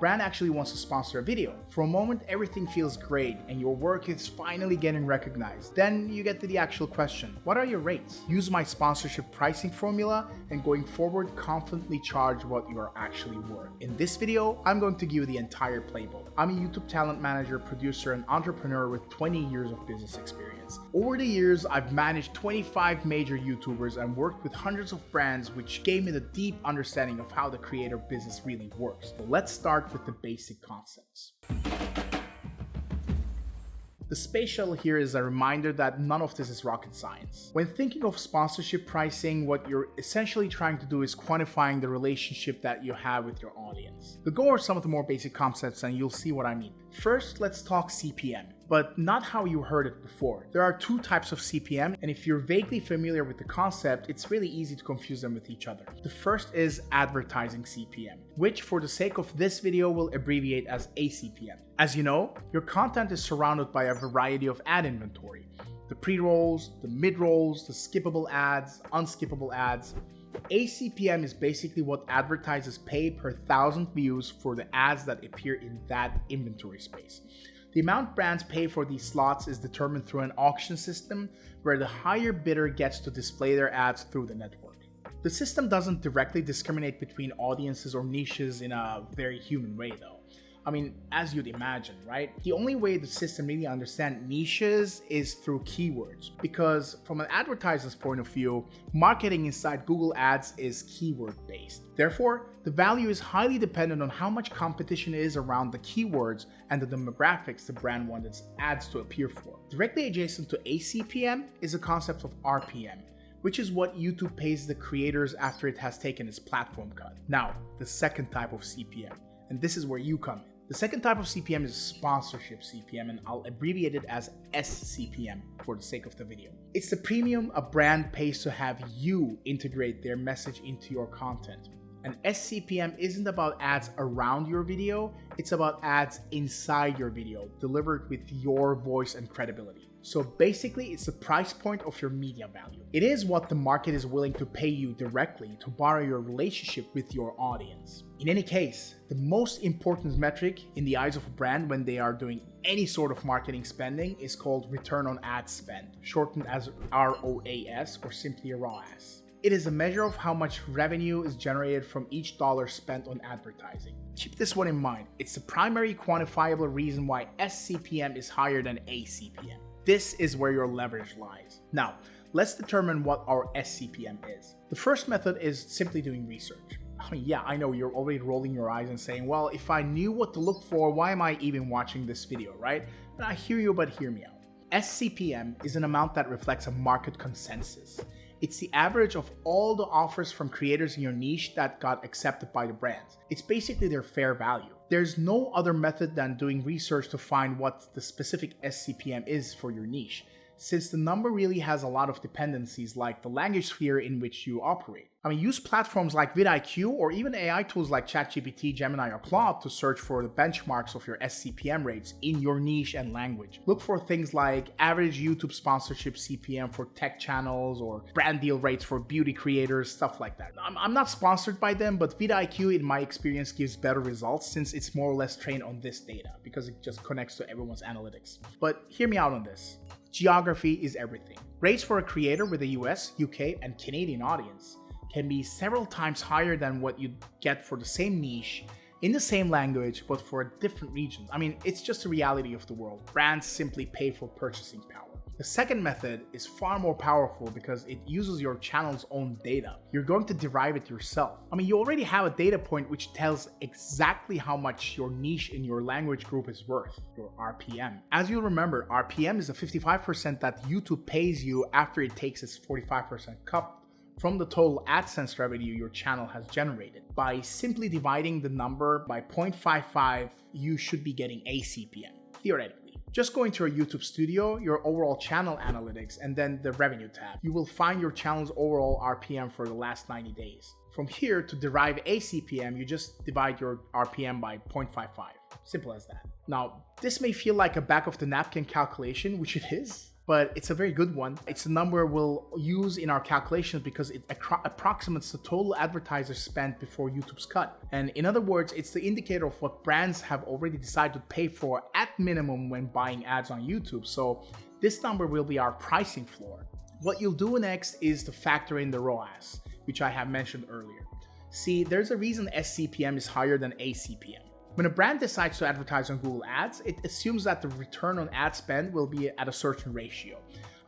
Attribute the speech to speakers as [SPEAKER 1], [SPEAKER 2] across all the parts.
[SPEAKER 1] brand actually wants to sponsor a video. For a moment, everything feels great and your work is finally getting recognized. Then you get to the actual question, what are your rates? Use my sponsorship pricing formula and going forward, confidently charge what you are actually worth. In this video, I'm going to give you the entire playbook. I'm a YouTube talent manager, producer, and entrepreneur with 20 years of business experience. Over the years, I've managed 25 major YouTubers and worked with hundreds of brands, which gave me the deep understanding of how the creator business really works. So let's start with the basic concepts. The space shuttle here is a reminder that none of this is rocket science. When thinking of sponsorship pricing, what you're essentially trying to do is quantifying the relationship that you have with your audience. We'll go over some of the more basic concepts and you'll see what I mean. First, let's talk CPM, but not how you heard it before. There are two types of CPM, and if you're vaguely familiar with the concept, it's really easy to confuse them with each other. The first is advertising CPM, which for the sake of this video will abbreviate as ACPM. As you know, your content is surrounded by a variety of ad inventory. The pre-rolls, the mid-rolls, the skippable ads, unskippable ads. ACPM is basically what advertisers pay per 1,000 views for the ads that appear in that inventory space. The amount brands pay for these slots is determined through an auction system where the higher bidder gets to display their ads through the network. The system doesn't directly discriminate between audiences or niches in a very human way though. I mean, as you'd imagine, right? The only way the system really understands niches is through keywords, because from an advertiser's point of view, marketing inside Google Ads is keyword based. Therefore, the value is highly dependent on how much competition is around the keywords and the demographics the brand wants its ads to appear for. Directly adjacent to ACPM is the concept of RPM, which is what YouTube pays the creators after it has taken its platform cut. Now, the second type of CPM, and this is where you come in. The second type of CPM is sponsorship CPM, and I'll abbreviate it as SCPM for the sake of the video. It's the premium a brand pays to have you integrate their message into your content. And SCPM isn't about ads around your video, it's about ads inside your video, delivered with your voice and credibility. So basically, it's the price point of your media value. It is what the market is willing to pay you directly to borrow your relationship with your audience. In any case, the most important metric in the eyes of a brand when they are doing any sort of marketing spending is called return on ad spend, shortened as ROAS or simply ROAS. It is a measure of how much revenue is generated from each dollar spent on advertising. Keep this one in mind. It's the primary quantifiable reason why SCPM is higher than ACPM. This is where your leverage lies. Now, let's determine what our SCPM is. The first method is simply doing research. I mean, yeah, I know you're already rolling your eyes and saying, well, if I knew what to look for, why am I even watching this video, right? And I hear you, but hear me out. SCPM is an amount that reflects a market consensus. It's the average of all the offers from creators in your niche that got accepted by the brands. It's basically their fair value. There's no other method than doing research to find what the specific SCPM is for your niche, since the number really has a lot of dependencies like the language sphere in which you operate. I mean, use platforms like vidIQ or even AI tools like ChatGPT, Gemini, or Claude to search for the benchmarks of your SCPM rates in your niche and language. Look for things like average YouTube sponsorship CPM for tech channels or brand deal rates for beauty creators, stuff like that. I'm not sponsored by them, but vidIQ in my experience gives better results since it's more or less trained on this data because it just connects to everyone's analytics. But hear me out on this. Geography is everything. Rates for a creator with a US, UK, and Canadian audience can be several times higher than what you'd get for the same niche in the same language, but for a different region. I mean, it's just the reality of the world. Brands simply pay for purchasing power. The second method is far more powerful because it uses your channel's own data. You're going to derive it yourself. I mean, you already have a data point which tells exactly how much your niche in your language group is worth, your RPM. As you'll remember, RPM is the 55% that YouTube pays you after it takes its 45% cut from the total AdSense revenue your channel has generated. By simply dividing the number by 0.55, you should be getting ACPM, theoretically. Just go into your YouTube studio, your overall channel analytics, and then the revenue tab. You will find your channel's overall RPM for the last 90 days. From here, to derive ACPM, you just divide your RPM by 0.55. Simple as that. Now, this may feel like a back of the napkin calculation, which it is, but it's a very good one. It's a number we'll use in our calculations because it approximates the total advertiser spent before YouTube's cut. And in other words, it's the indicator of what brands have already decided to pay for at minimum when buying ads on YouTube. So this number will be our pricing floor. What you'll do next is to factor in the ROAS, which I have mentioned earlier. See, there's a reason SCPM is higher than ACPM. When a brand decides to advertise on Google Ads, it assumes that the return on ad spend will be at a certain ratio.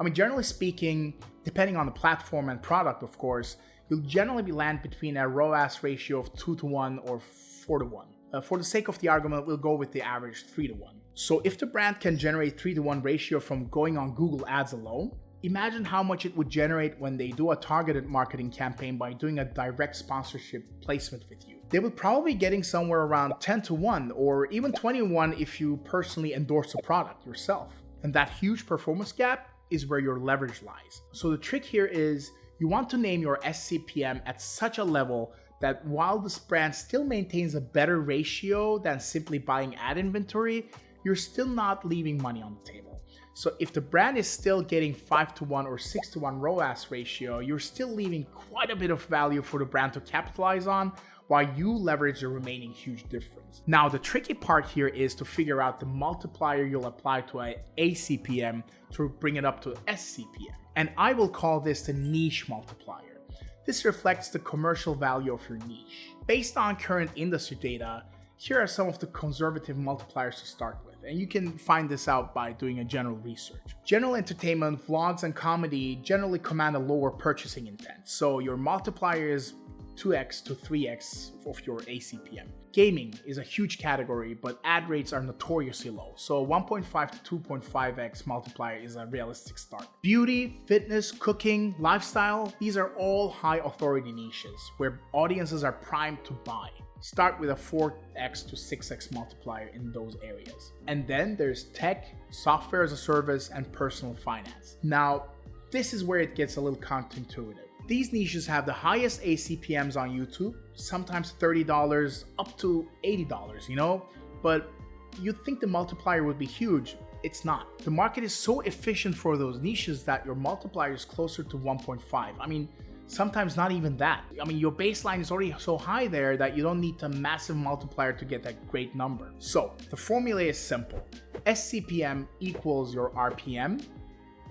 [SPEAKER 1] I mean, generally speaking, depending on the platform and product, of course, you'll generally land between a ROAS ratio of 2-to-1 or 4-to-1. For the sake of the argument, we'll go with the average 3-to-1. So if the brand can generate 3-to-1 ratio from going on Google Ads alone, imagine how much it would generate when they do a targeted marketing campaign by doing a direct sponsorship placement with you. They would probably be getting somewhere around 10-to-1 or even 20-to-1 if you personally endorse the product yourself. And that huge performance gap is where your leverage lies. So the trick here is you want to name your SCPM at such a level that while this brand still maintains a better ratio than simply buying ad inventory, you're still not leaving money on the table. So if the brand is still getting 5-to-1 or 6-to-1 ROAS ratio, you're still leaving quite a bit of value for the brand to capitalize on while you leverage the remaining huge difference. Now, the tricky part here is to figure out the multiplier you'll apply to a ACPM to bring it up to SCPM. And I will call this the niche multiplier. This reflects the commercial value of your niche. Based on current industry data, here are some of the conservative multipliers to start with, and you can find this out by doing a general research. General entertainment, vlogs, and comedy generally command a lower purchasing intent, so your multiplier is 2x to 3x of your ACPM. Gaming is a huge category, but ad rates are notoriously low, so 1.5 to 2.5x multiplier is a realistic start. Beauty, fitness, cooking, lifestyle, these are all high authority niches where audiences are primed to buy. Start with a 4x to 6x multiplier in those areas. And then there's tech, software as a service, and personal finance. Now, this is where it gets a little counterintuitive. These niches have the highest ACPMs on YouTube, sometimes $30 up to $80, but you'd think the multiplier would be huge. It's not. The market is so efficient for those niches that your multiplier is closer to 1.5. I mean, sometimes not even that. I mean, your baseline is already so high there that you don't need a massive multiplier to get that great number. So the formula is simple. SCPM equals your RPM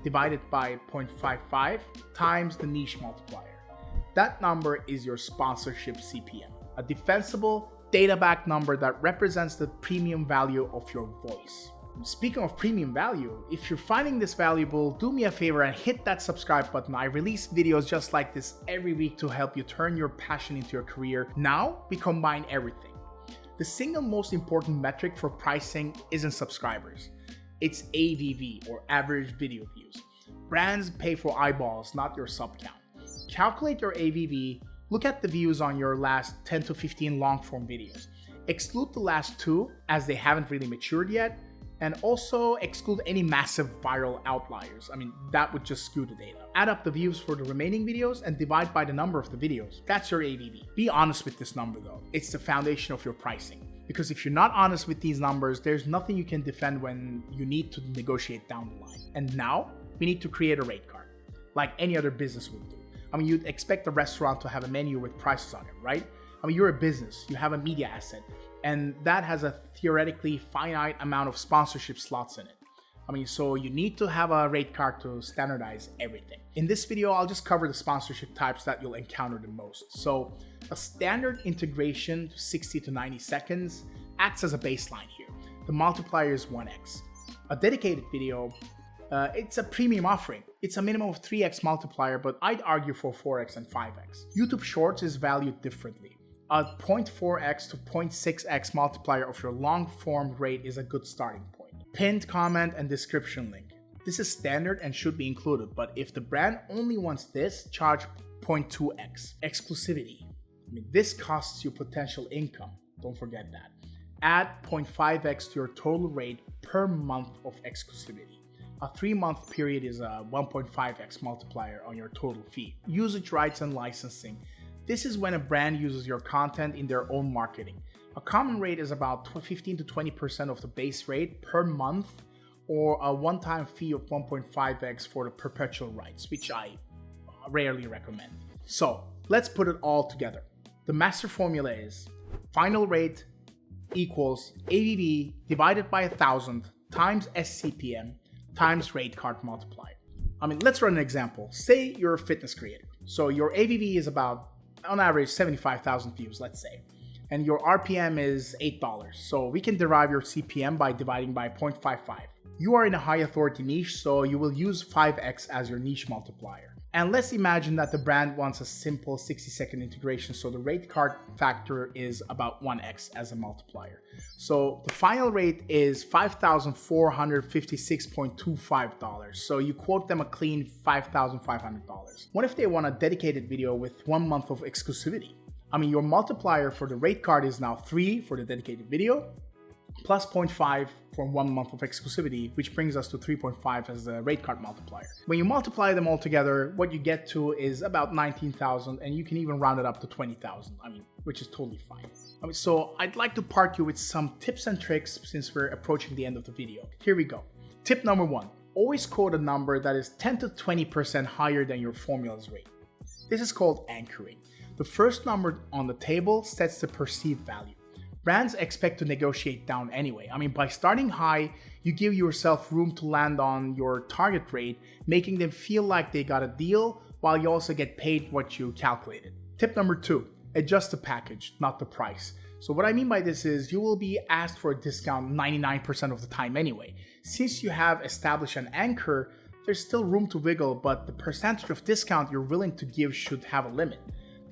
[SPEAKER 1] divided by 0.55 times the niche multiplier. That number is your sponsorship CPM, a defensible, data-backed number that represents the premium value of your voice. Speaking of premium value, if you're finding this valuable, do me a favor and hit that subscribe button. I release videos just like this every week to help you turn your passion into your career. Now, we combine everything. The single most important metric for pricing isn't subscribers. It's AVV, or average video views. Brands pay for eyeballs, not your sub count. Calculate your AVV, look at the views on your last 10 to 15 long form videos. Exclude the last 2 as they haven't really matured yet, and also exclude any massive viral outliers. I mean, that would just skew the data. Add up the views for the remaining videos and divide by the number of the videos. That's your AVV. Be honest with this number though. It's the foundation of your pricing. Because if you're not honest with these numbers, there's nothing you can defend when you need to negotiate down the line. And now, we need to create a rate card, like any other business would do. I mean, you'd expect a restaurant to have a menu with prices on it, right? I mean, you're a business, you have a media asset, and that has a theoretically finite amount of sponsorship slots in it. I mean, so you need to have a rate card to standardize everything. In this video, I'll just cover the sponsorship types that you'll encounter the most. So a standard integration to 60 to 90 seconds acts as a baseline here. The multiplier is 1x. A dedicated video, it's a premium offering. It's a minimum of 3x multiplier, but I'd argue for 4x and 5x. YouTube Shorts is valued differently. A 0.4x to 0.6x multiplier of your long form rate is a good starting point. Pinned comment and description link. This is standard and should be included, but if the brand only wants this, charge 0.2x. Exclusivity. I mean, this costs you potential income. Don't forget that. Add 0.5x to your total rate per month of exclusivity. A 3-month period is a 1.5x multiplier on your total fee. Usage rights and licensing. This is when a brand uses your content in their own marketing. A common rate is about 15 to 20% of the base rate per month or a one-time fee of 1.5x for the perpetual rights, which I rarely recommend. So let's put it all together. The master formula is final rate equals AVV divided by 1,000 times SCPM times rate card multiplier. Let's run an example. Say you're a fitness creator. So your AVV is about, on average, 75,000 views, let's say. And your RPM is $8. So we can derive your CPM by dividing by 0.55. You are in a high authority niche, so you will use 5x as your niche multiplier. And let's imagine that the brand wants a simple 60-second integration, so the rate card factor is about 1x as a multiplier. So the final rate is $5,456.25. So you quote them a clean $5,500. What if they want a dedicated video with 1 month of exclusivity? Your multiplier for the rate card is now 3 for the dedicated video, plus 0.5 for 1 month of exclusivity, which brings us to 3.5 as the rate card multiplier. When you multiply them all together, what you get to is about 19,000, and you can even round it up to 20,000, which is totally fine. So I'd like to part you with some tips and tricks since we're approaching the end of the video. Here we go. Tip number 1, always quote a number that is 10 to 20% higher than your formula's rate. This is called anchoring. The first number on the table sets the perceived value. Brands expect to negotiate down anyway. By starting high, you give yourself room to land on your target rate, making them feel like they got a deal while you also get paid what you calculated. Tip number 2, adjust the package, not the price. So what I mean by this is you will be asked for a discount 99% of the time anyway. Since you have established an anchor, there's still room to wiggle, but the percentage of discount you're willing to give should have a limit.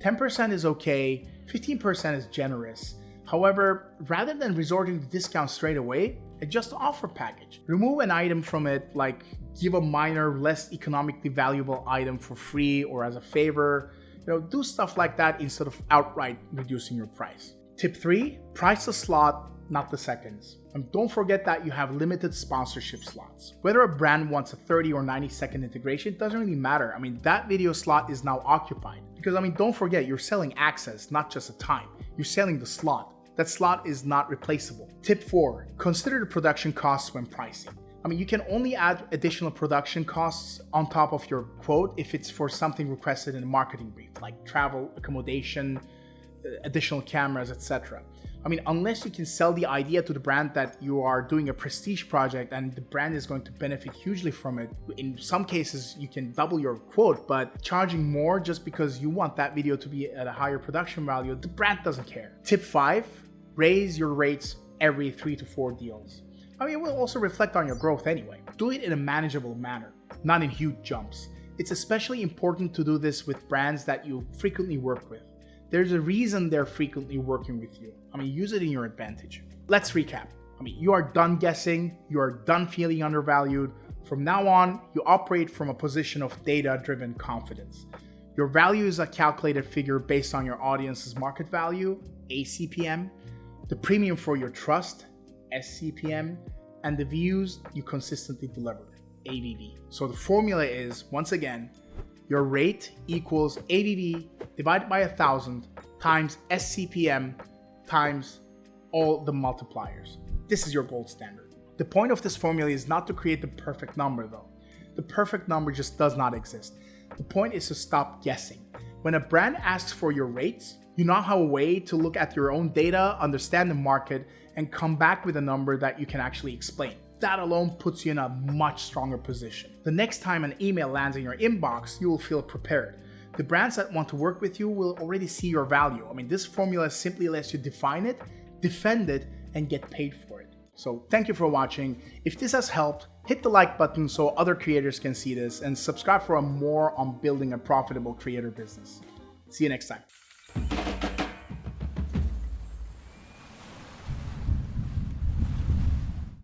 [SPEAKER 1] 10% is okay, 15% is generous. However, rather than resorting to discounts straight away, adjust the offer package. Remove an item from it, like give a minor, less economically valuable item for free or as a favor. Do stuff like that instead of outright reducing your price. Tip 3, price the slot, not the seconds. And don't forget that you have limited sponsorship slots. Whether a brand wants a 30 or 90-second integration, it doesn't really matter. That video slot is now occupied. Because don't forget, you're selling access, not just a time. You're selling the slot. That slot is not replaceable. Tip 4, consider the production costs when pricing. You can only add additional production costs on top of your quote if it's for something requested in a marketing brief, like travel, accommodation, additional cameras, etc. Unless you can sell the idea to the brand that you are doing a prestige project and the brand is going to benefit hugely from it. In some cases, you can double your quote, but charging more just because you want that video to be at a higher production value, the brand doesn't care. Tip 5, raise your rates every 3 to 4 deals. It will also reflect on your growth anyway. Do it in a manageable manner, not in huge jumps. It's especially important to do this with brands that you frequently work with. There's a reason they're frequently working with you. Use it in your advantage. Let's recap. You are done guessing. You are done feeling undervalued. From now on, you operate from a position of data-driven confidence. Your value is a calculated figure based on your audience's market value, ACPM, the premium for your trust, SCPM, and the views you consistently deliver, AVV. So the formula is, once again, your rate equals AVV divided by 1,000 times SCPM times all the multipliers. This is your gold standard. The point of this formula is not to create the perfect number though. The perfect number just does not exist. The point is to stop guessing. When a brand asks for your rates, you now have a way to look at your own data, understand the market, and come back with a number that you can actually explain. That alone puts you in a much stronger position. The next time an email lands in your inbox, you will feel prepared. The brands that want to work with you will already see your value. This formula simply lets you define it, defend it, and get paid for it. So thank you for watching. If this has helped, hit the like button so other creators can see this, and subscribe for more on building a profitable creator business. See you next time.